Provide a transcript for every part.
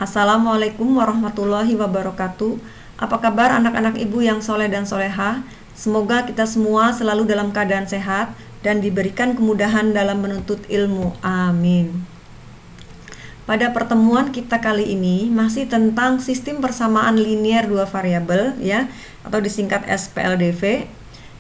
Assalamualaikum warahmatullahi wabarakatuh. Apa kabar anak-anak ibu yang soleh dan soleha? Semoga kita semua selalu dalam keadaan sehat dan diberikan kemudahan dalam menuntut ilmu. Amin. Pada pertemuan kita kali ini masih tentang sistem persamaan linier dua variabel ya, atau disingkat SPLDV.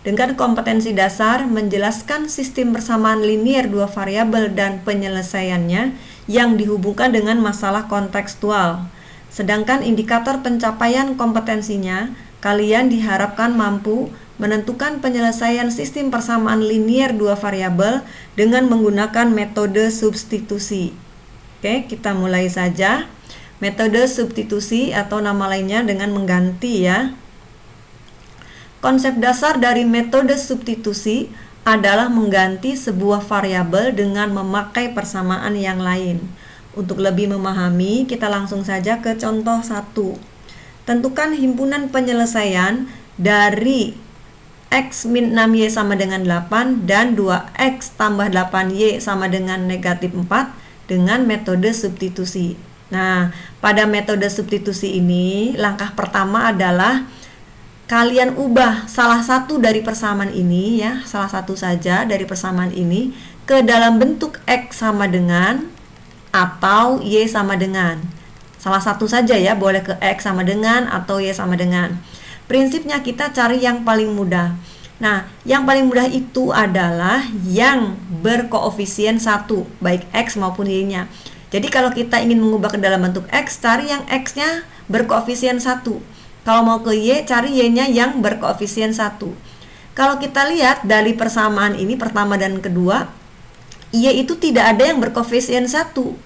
Dengan kompetensi dasar menjelaskan sistem persamaan linier dua variabel dan penyelesaiannya yang dihubungkan dengan masalah kontekstual. Sedangkan indikator pencapaian kompetensinya, kalian diharapkan mampu menentukan penyelesaian sistem persamaan linier dua variabel dengan menggunakan metode substitusi. Oke, kita mulai saja. Metode substitusi atau nama lainnya dengan mengganti ya. Konsep dasar dari metode substitusi adalah mengganti sebuah variabel dengan memakai persamaan yang lain. Untuk lebih memahami, kita langsung saja ke contoh 1. Tentukan himpunan penyelesaian dari X min 6Y sama dengan 8 dan 2X tambah 8Y sama dengan negatif 4 dengan metode substitusi. Nah, pada metode substitusi ini, langkah pertama adalah kalian ubah salah satu dari persamaan ini ya, salah satu saja dari persamaan ini ke dalam bentuk X sama dengan atau Y sama dengan. Salah satu saja ya, boleh ke X sama dengan atau Y sama dengan. Prinsipnya kita cari yang paling mudah. Nah, yang paling mudah itu adalah yang berkoefisien 1, baik X maupun Y-nya. Jadi kalau kita ingin mengubah ke dalam bentuk X, cari yang X-nya berkoefisien 1. Kalau mau ke Y, cari Y-nya yang berkoefisien 1. Kalau kita lihat dari persamaan ini, pertama dan kedua, Y itu tidak ada yang berkoefisien 1.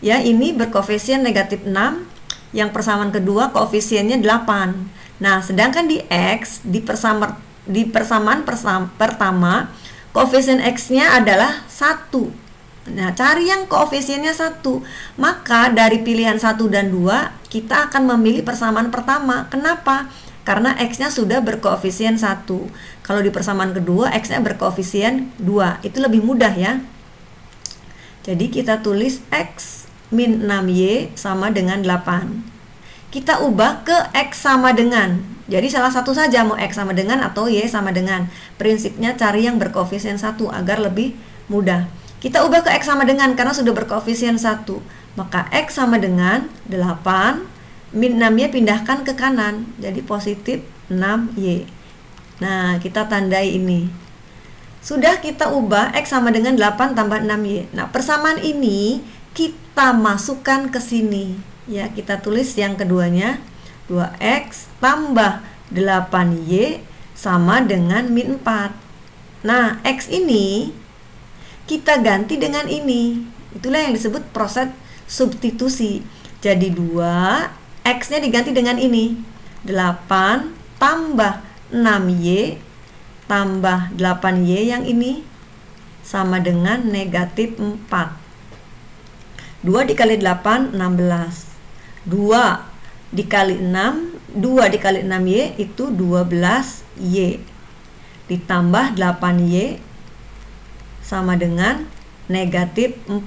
Ya, ini berkoefisien negatif 6, yang persamaan kedua koefisiennya 8. Nah, sedangkan di X, di persamaan pertama, koefisien X-nya adalah 1. Nah, cari yang koefisiennya 1. Maka dari pilihan 1 dan 2, kita akan memilih persamaan pertama. Kenapa? Karena X-nya sudah berkoefisien 1. Kalau di persamaan kedua, X-nya berkoefisien 2. Itu lebih mudah ya. Jadi kita tulis X min 6Y sama dengan 8. Kita ubah ke X sama dengan. Jadi salah satu saja, mau X sama dengan atau Y sama dengan. Prinsipnya cari yang berkoefisien 1 agar lebih mudah. Kita ubah ke X sama dengan karena sudah berkoefisien 1. Maka X sama dengan 8, min 6Y pindahkan ke kanan. Jadi positif 6Y. Nah, kita tandai ini. Sudah kita ubah X sama dengan 8 tambah 6Y. Nah, persamaan ini kita masukkan ke sini. Ya, kita tulis yang keduanya. 2X tambah 8Y sama dengan min 4. Nah, X ini kita ganti dengan ini. Itulah yang disebut proses substitusi. Jadi 2, X-nya diganti dengan ini. 8 tambah 6Y tambah 8Y yang ini sama dengan negatif 4. 2 dikali 8, 16. 2 dikali 6, 2 dikali 6Y itu 12Y. Ditambah 8Y sama dengan negatif 4.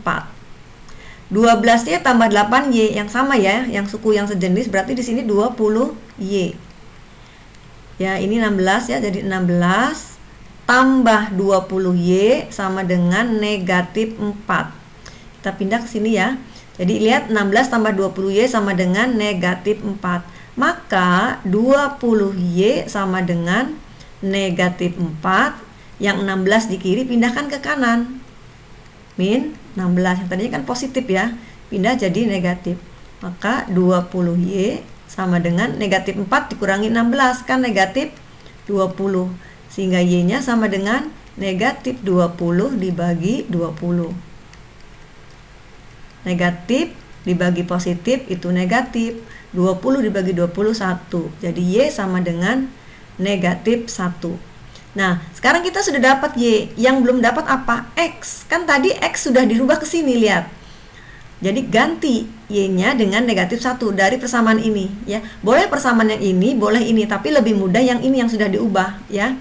12Y tambah 8Y yang sama ya, yang suku yang sejenis, berarti di sini 20Y. Ya, ini 16 ya, jadi 16 tambah 20Y sama dengan negatif 4. Kita pindah ke sini ya. Jadi lihat 16 tambah 20Y sama dengan negatif 4. Maka 20Y sama dengan negatif 4. Yang 16 di kiri pindahkan ke kanan. Min 16, yang tadinya kan positif ya, pindah jadi negatif. Maka 20Y sama dengan negatif 4 dikurangi 16, kan negatif 20. Sehingga Y-nya sama dengan negatif 20 dibagi 20. Negatif dibagi positif itu negatif. 20 dibagi 20, 1. Jadi Y sama dengan negatif 1. Nah, sekarang kita sudah dapat Y. Yang belum dapat apa? X. Kan tadi X sudah dirubah ke sini, lihat. Jadi ganti Y-nya dengan negatif 1 dari persamaan ini ya. Boleh persamaan yang ini, boleh ini, tapi lebih mudah yang ini yang sudah diubah ya.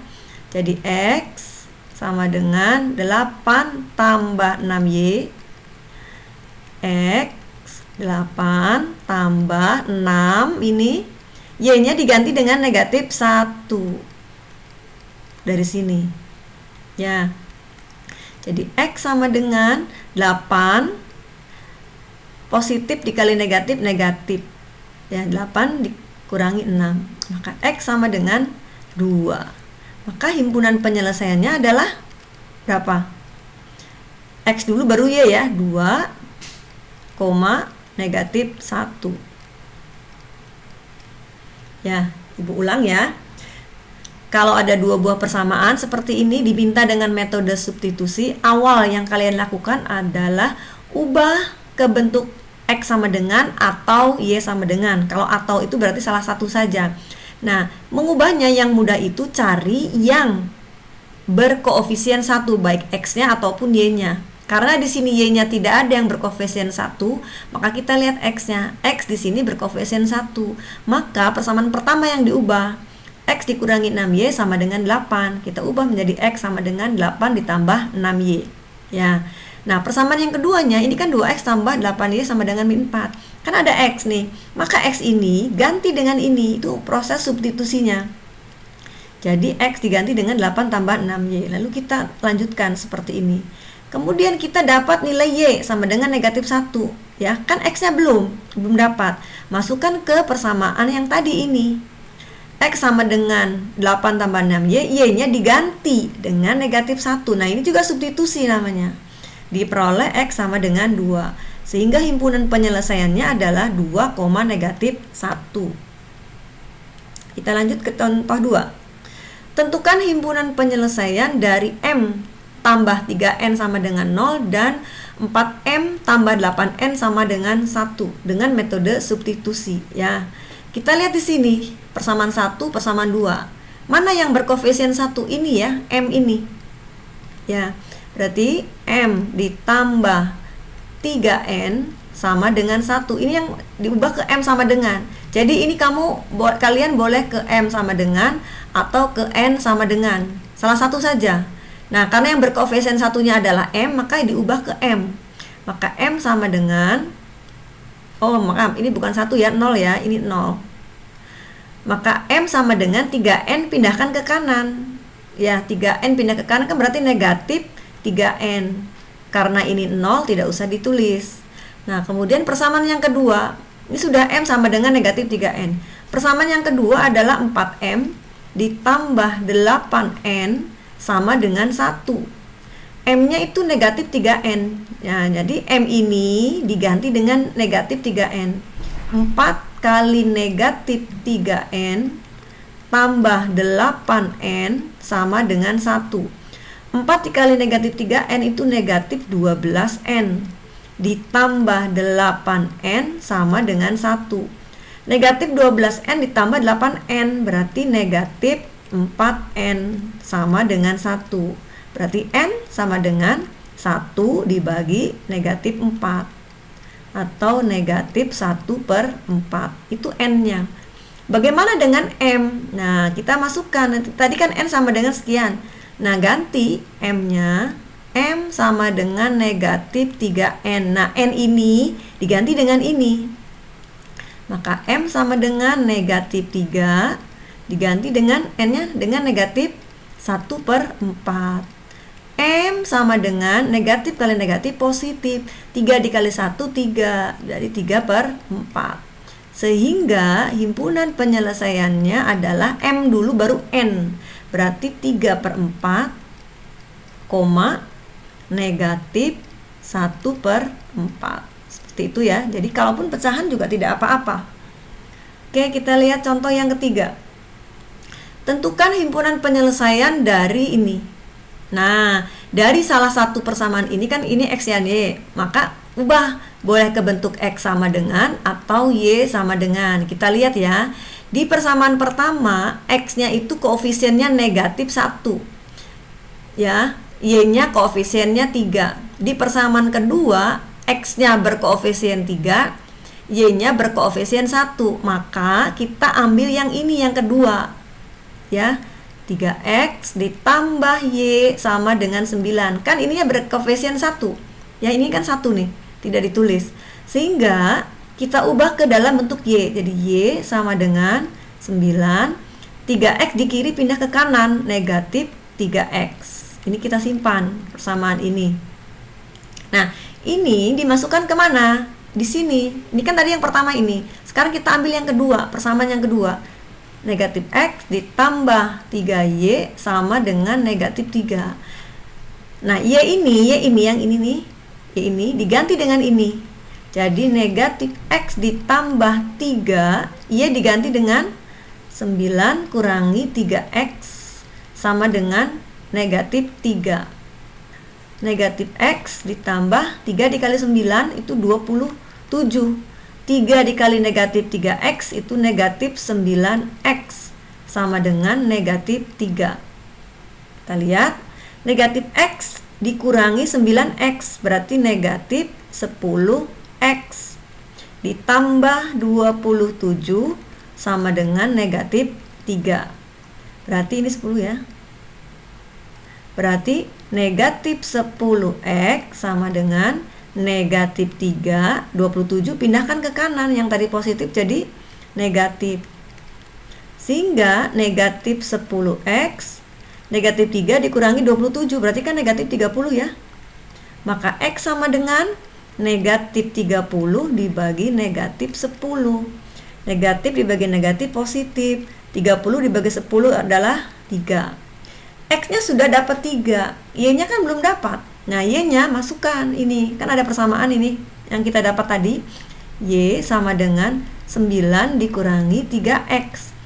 Jadi X sama dengan 8 tambah 6Y X 8 tambah 6 ini Y-nya diganti dengan negatif 1 dari sini ya. Jadi X sama dengan 8 positif dikali negatif negatif ya, 8 dikurangi 6, maka X sama dengan 2. Maka himpunan penyelesaiannya adalah berapa? X dulu baru Y ya, 2, negatif 1 ya. Ibu ulang ya. Kalau ada dua buah persamaan seperti ini diminta dengan metode substitusi, awal yang kalian lakukan adalah ubah ke bentuk X sama dengan atau Y sama dengan. Kalau atau itu berarti salah satu saja. Nah, mengubahnya yang mudah itu cari yang berkoefisien 1, baik X-nya ataupun Y-nya. Karena di sini Y-nya tidak ada yang berkoefisien 1, maka kita lihat X-nya. X di sini berkoefisien 1. Maka persamaan pertama yang diubah, X dikurangi 6Y sama dengan 8. Kita ubah menjadi X sama dengan 8 ditambah 6Y. Ya. Nah, persamaan yang keduanya, ini kan 2X tambah 8Y sama dengan min 4. Kan ada X nih. Maka X ini ganti dengan ini. Itu proses substitusinya. Jadi X diganti dengan 8 tambah 6Y. Lalu kita lanjutkan seperti ini. Kemudian kita dapat nilai Y sama dengan negatif 1. Ya, kan X-nya belum dapat. Masukkan ke persamaan yang tadi ini. X sama dengan 8 tambah 6Y, Y-nya diganti dengan negatif 1. Nah, ini juga substitusi namanya. Diperoleh X sama dengan 2. Sehingga himpunan penyelesaiannya adalah 2, negatif 1. Kita lanjut ke contoh 2. Tentukan himpunan penyelesaian dari M tambah 3N sama dengan 0 dan 4M tambah 8N sama dengan 1 dengan metode substitusi ya. Kita lihat di sini persamaan 1, persamaan 2. Mana yang berkoefisien 1? Ini ya, M ini. Ya, berarti M ditambah 3N sama dengan 1. Ini yang diubah ke M sama dengan. Jadi ini kalian boleh ke M sama dengan atau ke N sama dengan. Salah satu saja. Nah, karena yang berkoefisien satunya adalah M, maka diubah ke M. Maka M sama dengan, maaf, ini bukan 1 ya, 0 ya, ini 0. Maka M sama dengan 3N pindahkan ke kanan. Ya, 3N pindah ke kanan kan berarti negatif 3N. Karena ini 0 tidak usah ditulis. Nah, kemudian persamaan yang kedua, ini sudah M sama dengan negatif 3N. Persamaan yang kedua adalah 4M ditambah 8N sama dengan 1. M-nya itu negatif 3N. Ya, jadi M ini diganti dengan negatif 3N. 4 kali negatif 3N tambah 8N sama dengan 1. 4 dikali negatif 3N itu negatif 12N. Ditambah 8N sama dengan 1. Negatif 12N ditambah 8N berarti negatif 4N sama dengan 1. Berarti N sama dengan 1 dibagi negatif 4. Atau negatif 1/4. Itu N-nya. Bagaimana dengan M? Nah, kita masukkan. Tadi kan N sama dengan sekian. Nah, ganti M-nya. M sama dengan negatif 3N. Nah, N ini diganti dengan ini. Maka M sama dengan negatif 3 diganti dengan N-nya dengan negatif 1/4. M sama dengan negatif kali negatif positif. 3 dikali 1, 3. Jadi 3/4. Sehingga himpunan penyelesaiannya adalah M dulu baru N. Berarti 3/4, negatif 1/4. Seperti itu ya. Jadi kalaupun pecahan juga tidak apa-apa. Oke, kita lihat contoh yang ketiga. Tentukan himpunan penyelesaian dari ini. Nah, dari salah satu persamaan ini kan ini X dan Y. Maka ubah, boleh ke bentuk X sama dengan atau Y sama dengan. Kita lihat ya. Di persamaan pertama, X-nya itu koefisiennya negatif 1. Ya, Y-nya koefisiennya 3. Di persamaan kedua, X-nya berkoefisien 3, Y-nya berkoefisien 1. Maka kita ambil yang ini, yang kedua. Ya, 3X ditambah Y sama dengan 9. Kan ininya berkoefisien 1. Ya, ini kan 1 nih, tidak ditulis. Sehingga kita ubah ke dalam bentuk Y. Jadi Y sama dengan 9. 3X di kiri pindah ke kanan, negatif 3X. Ini kita simpan persamaan ini. Nah, ini dimasukkan kemana? Di sini. Ini kan tadi yang pertama ini. Sekarang kita ambil yang kedua, persamaan yang kedua. Negatif X ditambah 3Y sama dengan negatif 3. Nah, Y ini yang ini nih. Y ini diganti dengan ini. Jadi negatif X ditambah 3, Y diganti dengan 9 kurangi 3X sama dengan negatif 3. Negatif X ditambah 3 dikali 9 itu 27. 3 dikali negatif 3X itu negatif 9X sama dengan negatif 3. Kita lihat, negatif X dikurangi 9X berarti negatif 10X ditambah 27 sama dengan negatif 3. Berarti ini 10 ya. Berarti negatif 10X sama dengan negatif 3, 27 pindahkan ke kanan, yang tadi positif jadi negatif. Sehingga negatif 10X, negatif 3 dikurangi 27, berarti kan negatif 30 ya. Maka X sama dengan negatif 30 dibagi negatif 10. Negatif dibagi negatif positif, 30 dibagi 10 adalah 3. X-nya sudah dapat 3, Y-nya kan belum dapat. Nah, Y-nya masukkan ini. Kan ada persamaan ini yang kita dapat tadi. Y sama dengan 9 dikurangi 3X.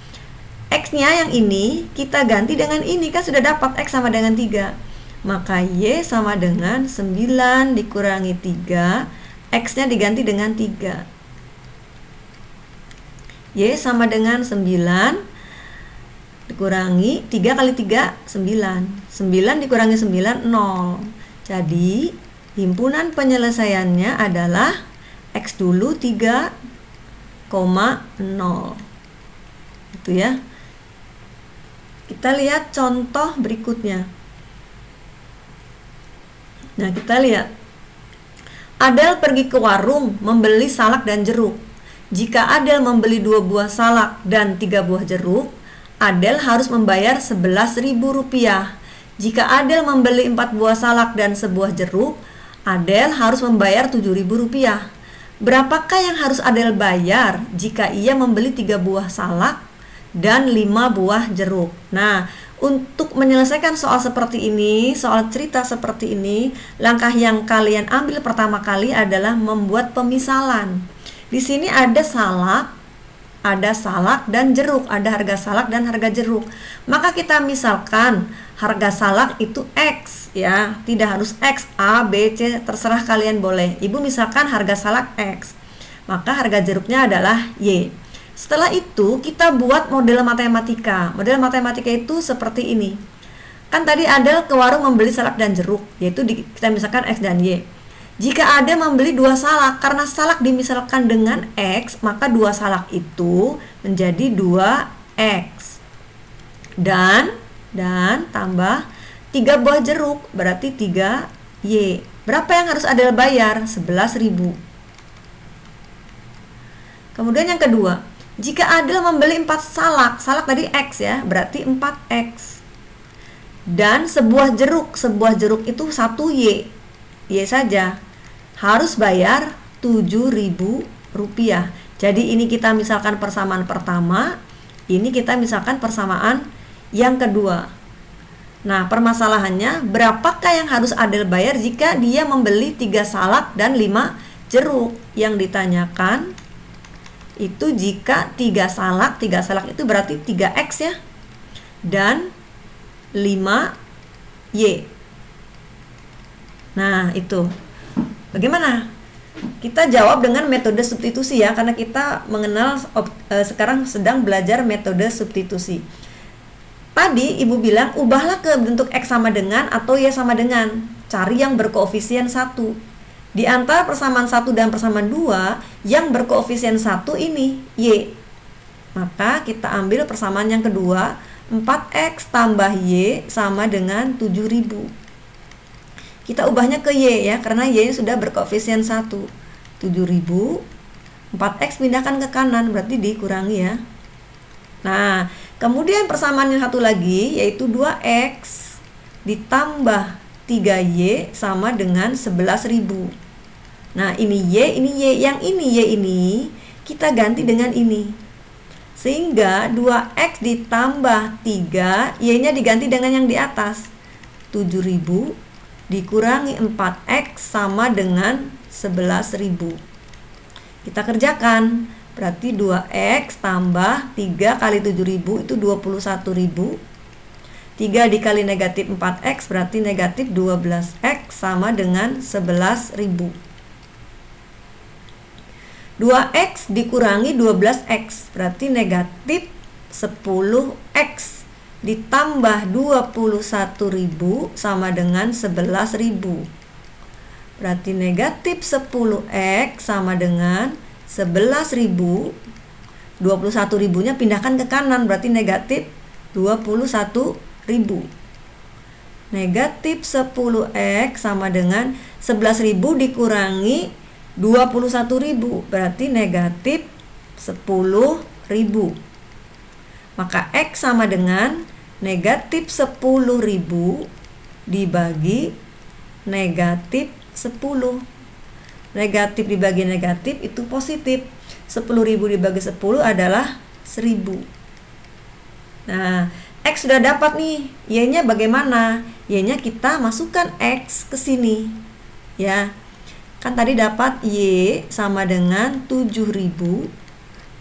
X-nya yang ini kita ganti dengan ini. Kan sudah dapat X sama dengan 3. Maka Y sama dengan 9 dikurangi 3. X-nya diganti dengan 3. Y sama dengan 9 dikurangi 3 kali 3, 9. 9 dikurangi 9, 0. Jadi, himpunan penyelesaiannya adalah X dulu 3,0. Itu ya. Kita lihat contoh berikutnya. Nah, kita lihat. Adel pergi ke warung membeli salak dan jeruk. Jika Adel membeli 2 buah salak dan 3 buah jeruk, Adel harus membayar Rp11.000. Jika Adel membeli 4 buah salak dan sebuah jeruk, Adel harus membayar Rp7.000. Berapakah yang harus Adel bayar jika ia membeli 3 buah salak dan 5 buah jeruk? Nah, untuk menyelesaikan soal seperti ini, soal cerita seperti ini, langkah yang kalian ambil pertama kali adalah membuat pemisalan. Di sini ada salak dan jeruk, ada harga salak dan harga jeruk. Maka kita misalkan harga salak itu X ya, tidak harus X, A, B, C, terserah kalian boleh. Ibu misalkan harga salak X, maka harga jeruknya adalah Y. Setelah itu kita buat model matematika. Model matematika itu seperti ini. Kan tadi Adel ke warung membeli salak dan jeruk, yaitu kita misalkan X dan Y. Jika Adel membeli 2 salak, karena salak dimisalkan dengan X, maka 2 salak itu menjadi 2X. Dan tambah 3 buah jeruk, berarti 3Y. Berapa yang harus Adel bayar? 11.000. Kemudian yang kedua, jika Adel membeli 4 salak tadi X ya, berarti 4X. Dan sebuah jeruk itu 1Y. Y saja. Harus bayar Rp7.000. Jadi ini kita misalkan persamaan pertama, ini kita misalkan persamaan yang kedua. Nah, permasalahannya berapakah yang harus Adel bayar jika dia membeli 3 salak dan 5 jeruk? Yang ditanyakan itu jika 3 salak itu berarti 3X ya, dan 5Y. Nah, itu bagaimana? Kita jawab dengan metode substitusi ya, karena kita mengenal sekarang sedang belajar metode substitusi. Tadi ibu bilang ubahlah ke bentuk X sama dengan atau Y sama dengan. Cari yang berkoefisien 1. Di antara persamaan 1 dan persamaan 2, yang berkoefisien 1 ini Y. Maka kita ambil persamaan yang kedua, 4X tambah Y sama dengan 7.000. Kita ubahnya ke Y ya, karena Y sudah berkoefisien 1. 7.000. 4x pindahkan ke kanan, berarti dikurangi ya. Nah, kemudian persamaan yang satu lagi yaitu 2x ditambah 3y sama dengan 11.000. Nah, ini y, ini y. Yang ini y ini kita ganti dengan ini. Sehingga 2x ditambah 3, y-nya diganti dengan yang di atas. 7.000 dikurangi 4x sama dengan 11.000. Kita kerjakan. Berarti 2x tambah 3 kali 7.000 itu 21.000. 3 dikali negatif 4x berarti negatif 12x sama dengan 11.000. 2x dikurangi 12x berarti negatif 10x ditambah 21.000 sama dengan 11.000. Berarti negatif 10x sama dengan 11.000. 21.000-nya pindahkan ke kanan berarti negatif 21.000. Negatif 10x sama dengan 11.000 dikurangi 21.000 berarti negatif 10.000. Maka x sama dengan negatif 10.000 dibagi negatif 10. Negatif dibagi negatif itu positif. 10.000 dibagi 10 adalah 1.000. Nah, x sudah dapat nih. Y-nya bagaimana? Y-nya kita masukkan x ke sini. Ya. Kan tadi dapat y sama dengan 7.000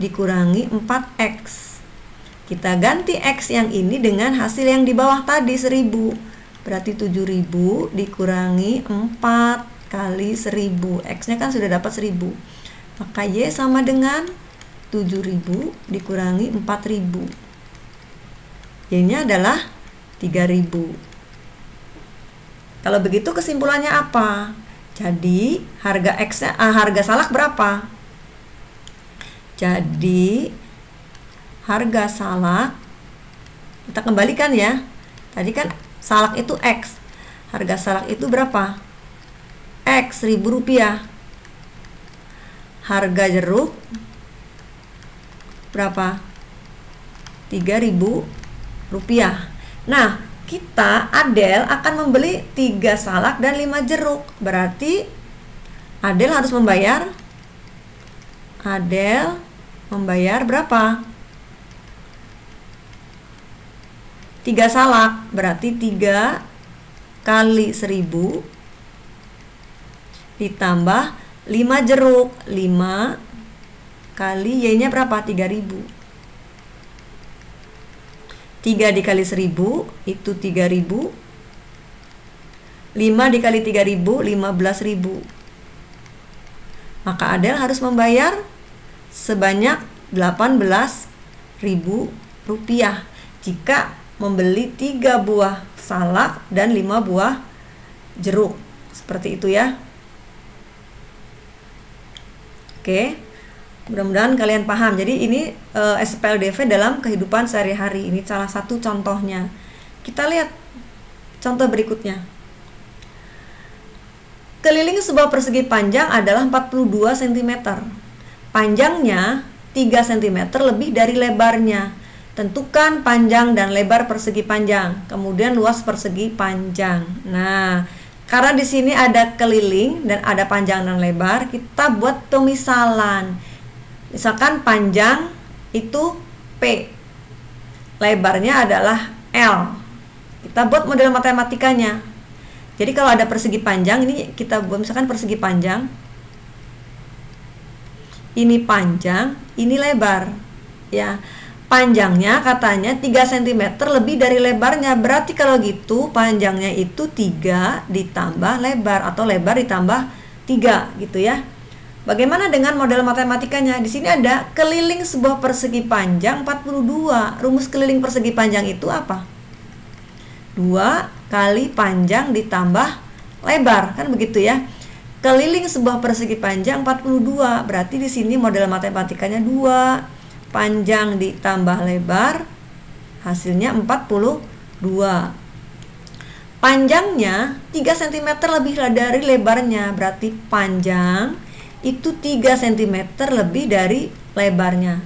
dikurangi 4x. Kita ganti x yang ini dengan hasil yang di bawah tadi 1.000. Berarti 7.000 dikurangi 4 kali 1.000. X-nya kan sudah dapat 1.000. Maka y sama dengan 7.000 dikurangi 4.000. Y-nya adalah 3.000. Kalau begitu kesimpulannya apa? Jadi harga salak berapa? Jadi harga salak kita kembalikan ya. Tadi kan salak itu X. Harga salak itu berapa? X, Rp1.000. Harga jeruk berapa? Rp3.000. Nah, kita Adel akan membeli 3 salak dan 5 jeruk. Berarti Adel harus membayar berapa? 3 salak berarti 3 kali 1.000 ditambah 5 jeruk. 5 kali Y-nya berapa? 3.000. 3 dikali 1.000 itu 3.000. 5 dikali 3.000 15.000. Maka Adel harus membayar sebanyak Rp18.000 jika membeli 3 buah salak dan 5 buah jeruk. Seperti itu ya. Oke. Mudah-mudahan kalian paham. Jadi ini SPLDV dalam kehidupan sehari-hari. Ini salah satu contohnya. Kita lihat contoh berikutnya. Keliling sebuah persegi panjang adalah 42 cm. Panjangnya 3 cm lebih dari lebarnya. Tentukan panjang dan lebar persegi panjang. Kemudian luas persegi panjang. Nah, karena di sini ada keliling dan ada panjang dan lebar, kita buat pemisalan. Misalkan panjang itu P, lebarnya adalah L. Kita buat model matematikanya. Jadi kalau ada persegi panjang, ini kita buat misalkan persegi panjang. Ini panjang, ini lebar. Ya, panjangnya katanya 3 cm lebih dari lebarnya. Berarti kalau gitu panjangnya itu 3 ditambah lebar atau lebar ditambah 3 gitu ya. Bagaimana dengan model matematikanya? Di sini ada keliling sebuah persegi panjang 42. Rumus keliling persegi panjang itu apa? 2 kali panjang ditambah lebar, kan begitu ya. Keliling sebuah persegi panjang 42. Berarti di sini model matematikanya 2 panjang ditambah lebar, hasilnya 42. Panjangnya 3 cm lebih dari lebarnya, berarti panjang itu 3 cm lebih dari lebarnya.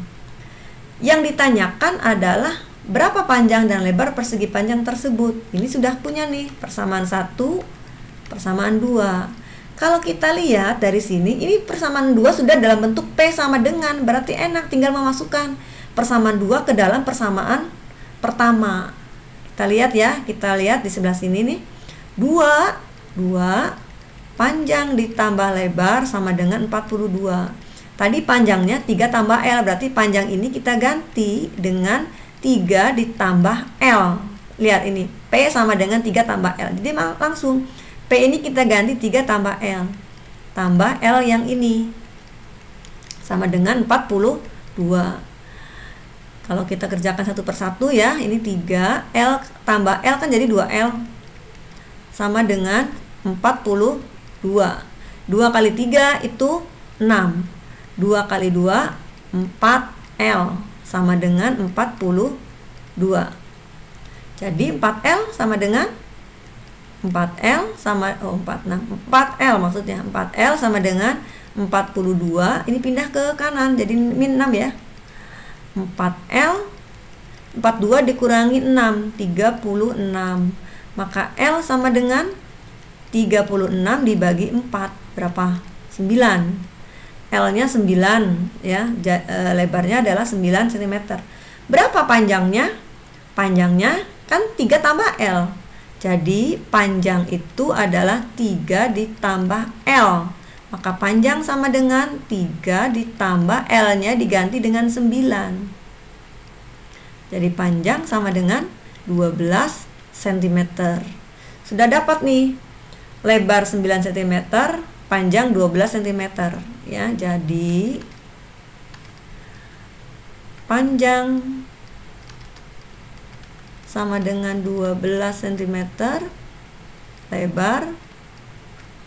Yang ditanyakan adalah berapa panjang dan lebar persegi panjang tersebut. Ini sudah punya nih, persamaan 1, persamaan 2. Kalau kita lihat dari sini, ini persamaan 2 sudah dalam bentuk P sama dengan, berarti enak tinggal memasukkan persamaan 2 ke dalam persamaan pertama. Kita lihat ya, kita lihat di sebelah sini nih. 2 panjang ditambah lebar sama dengan 42. Tadi panjangnya 3 tambah L, berarti panjang ini kita ganti dengan 3 ditambah L. Lihat ini, P sama dengan 3 tambah L. Jadi langsung P ini kita ganti 3 tambah L. Tambah L yang ini. Sama dengan 42. Kalau kita kerjakan satu persatu ya, ini 3, L tambah L kan jadi 2L. Sama dengan 42. 2 kali 3 itu 6. 2 kali 2, 4L. Sama dengan 42. Jadi 4L sama dengan 4L sama 4L maksudnya. 4L sama dengan 42. Ini pindah ke kanan jadi min 6 ya. 4L 42 dikurangi 6, 36. Maka L sama dengan 36 dibagi 4 berapa? 9. L-nya 9 ya, lebarnya adalah 9 cm. Berapa panjangnya? Panjangnya kan 3 tambah L. Jadi panjang itu adalah 3 ditambah L. Maka panjang sama dengan 3 ditambah L-nya diganti dengan 9. Jadi panjang sama dengan 12 cm. Sudah dapat nih. Lebar 9 cm, panjang 12 cm ya. Jadi panjang sama dengan 12 cm, lebar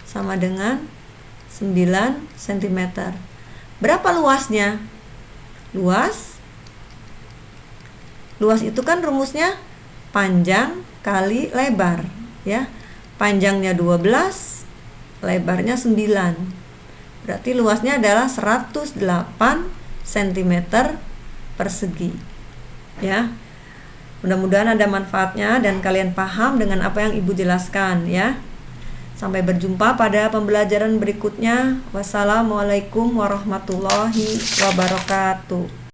sama dengan 9 cm. Berapa luasnya? Luas itu kan rumusnya panjang kali lebar ya. Panjangnya 12, lebarnya 9. Berarti luasnya adalah 108 cm persegi. Ya. Mudah-mudahan ada manfaatnya dan kalian paham dengan apa yang Ibu jelaskan ya. Sampai berjumpa pada pembelajaran berikutnya. Wassalamualaikum warahmatullahi wabarakatuh.